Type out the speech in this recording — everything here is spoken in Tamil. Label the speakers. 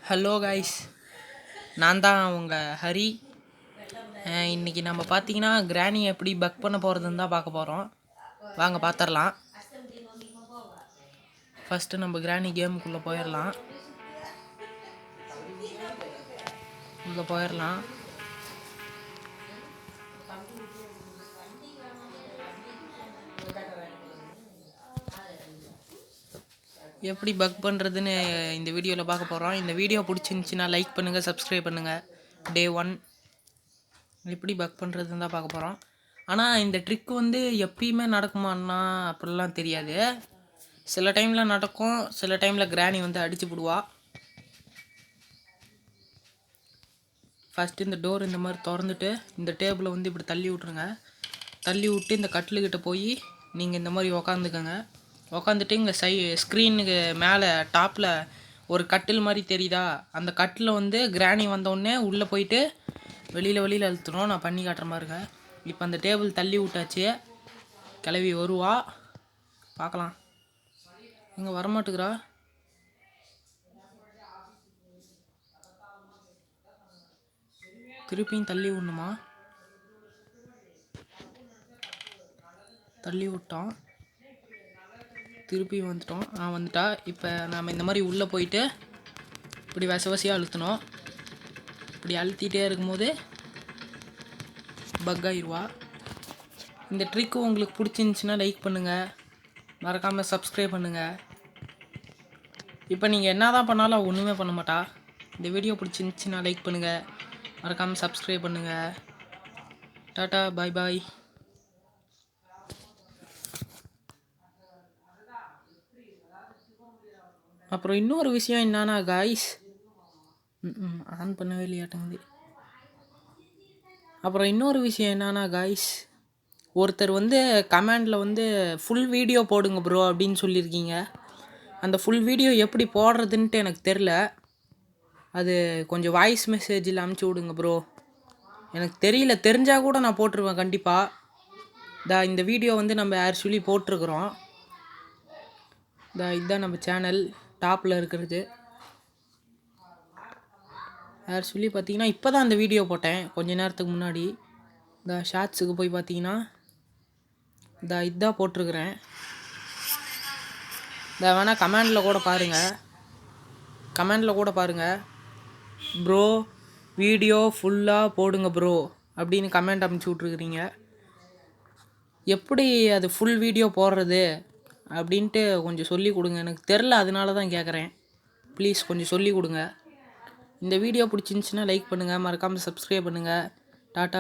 Speaker 1: ஹலோ கைஸ், நான் தான் உங்கள் ஹரி. இன்றைக்கி நம்ம பார்த்தீங்கன்னா கிராணி எப்படி பக் பண்ண போகிறதுன்னு தான் பார்க்க போகிறோம். வாங்க பார்த்துடலாம். ஃபஸ்ட்டு நம்ம கிராணி கேமுக்குள்ளே போயிடலாம். எப்படி பக் பண்ணுறதுன்னு இந்த வீடியோவில் பார்க்க போகிறோம். இந்த வீடியோ பிடிச்சிருந்துச்சின்னா லைக் பண்ணுங்கள், சப்ஸ்கிரைப் பண்ணுங்கள். டே 1 எப்படி பக் பண்ணுறதுன்னு தான் பார்க்க போகிறோம். ஆனால் இந்த ட்ரிக் வந்து எப்பயுமே நடக்குமான்னா அப்படிலாம் தெரியாது. சில டைமில் நடக்கும், சில டைமில் கிராணி வந்து அடிச்சு விடுவா. ஃபஸ்ட்டு இந்த டோர் இந்த மாதிரி திறந்துட்டு இந்த டேபிளை வந்து இப்படி தள்ளி விட்ருங்க. தள்ளி விட்டு இந்த கட்டிலுக்கிட்ட போய் நீங்கள் இந்த மாதிரி உக்காந்துக்கோங்க. உக்காந்துட்டு இங்கே ஸ்க்ரீனுக்கு மேலே டாப்பில் ஒரு கட்டில் மாதிரி தெரியுதா, அந்த கட்டில் வந்து கிராணி வந்தோடனே உள்ளே போயிட்டு வெளியில் அழுத்தணும். நான் பண்ணி காட்டுற மாதிரிங்க. இப்போ அந்த டேபிள் தள்ளி விட்டாச்சு. கிளவி வருவா, பார்க்கலாம். இங்கே வரமாட்டுக்கிறா. திருப்பியும் தள்ளி விடணுமா? தள்ளி விட்டோம், திருப்பி வந்துட்டா. இப்போ நாம் இந்த மாதிரி உள்ளே போயிட்டு இப்படி வசவசியாக அழுத்தணும். இப்படி அழுத்திட்டே இருக்கும்போது பக் ஆயிடுவா. இந்த ட்ரிக்கு உங்களுக்கு பிடிச்சிருந்துச்சின்னா லைக் பண்ணுங்கள், மறக்காமல் சப்ஸ்கிரைப் பண்ணுங்கள். இப்போ நீங்கள் என்ன தான் பண்ணாலும் ஒன்றுமே பண்ண மாட்டா. இந்த வீடியோ பிடிச்சிருந்துச்சின்னா லைக் பண்ணுங்கள், மறக்காமல் சப்ஸ்கிரைப் பண்ணுங்கள். டாட்டா, பாய் பாய். அப்புறம் இன்னொரு விஷயம் என்னன்னா காய்ஸ், ஆன் பண்ணவே இல்லையாட்டங்குது. அப்புறம் இன்னொரு விஷயம் என்னன்னா காய்ஸ், ஒருத்தர் வந்து கமெண்டில் வந்து ஃபுல் வீடியோ போடுங்க ப்ரோ அப்படின்னு சொல்லியிருக்கீங்க. அந்த ஃபுல் வீடியோ எப்படி போடுறதுன்ட்டு எனக்கு தெரில. அது கொஞ்சம் வாய்ஸ் மெசேஜில் அனுப்பிச்சி விடுங்க ப்ரோ. எனக்கு தெரியல, தெரிஞ்சால் கூட நான் போட்டுருவேன் கண்டிப்பாக. இந்த வீடியோ வந்து நம்ம ஆக்சுவலி போட்டிருக்குறோம். இதுதான் நம்ம சேனல் டாப்பில் இருக்கிறது. ஆக்சுவலி பார்த்தீங்கன்னா இப்போ தான் அந்த வீடியோ போட்டேன் கொஞ்ச நேரத்துக்கு முன்னாடி. இந்த ஷார்ட்ஸுக்கு போய் பார்த்தீங்கன்னா இதுதான் போட்டிருக்கிறேன். வேணால் கமெண்டில் கூட பாருங்கள். ப்ரோ வீடியோ ஃபுல்லாக போடுங்க ப்ரோ அப்படின்னு கமெண்ட் அனுப்பிச்சி விட்ருக்குறீங்க. எப்படி அது ஃபுல் வீடியோ போடுறது அப்படின்ட்டு கொஞ்சம் சொல்லி கொடுங்க. எனக்கு தெரில, அதனால தான் கேட்குறேன். ப்ளீஸ் கொஞ்சம் சொல்லி கொடுங்க. இந்த வீடியோ பிடிச்சிருந்துச்சின்னா லைக் பண்ணுங்கள், மறக்காமல் சப்ஸ்கிரைப் பண்ணுங்கள். டாட்டா.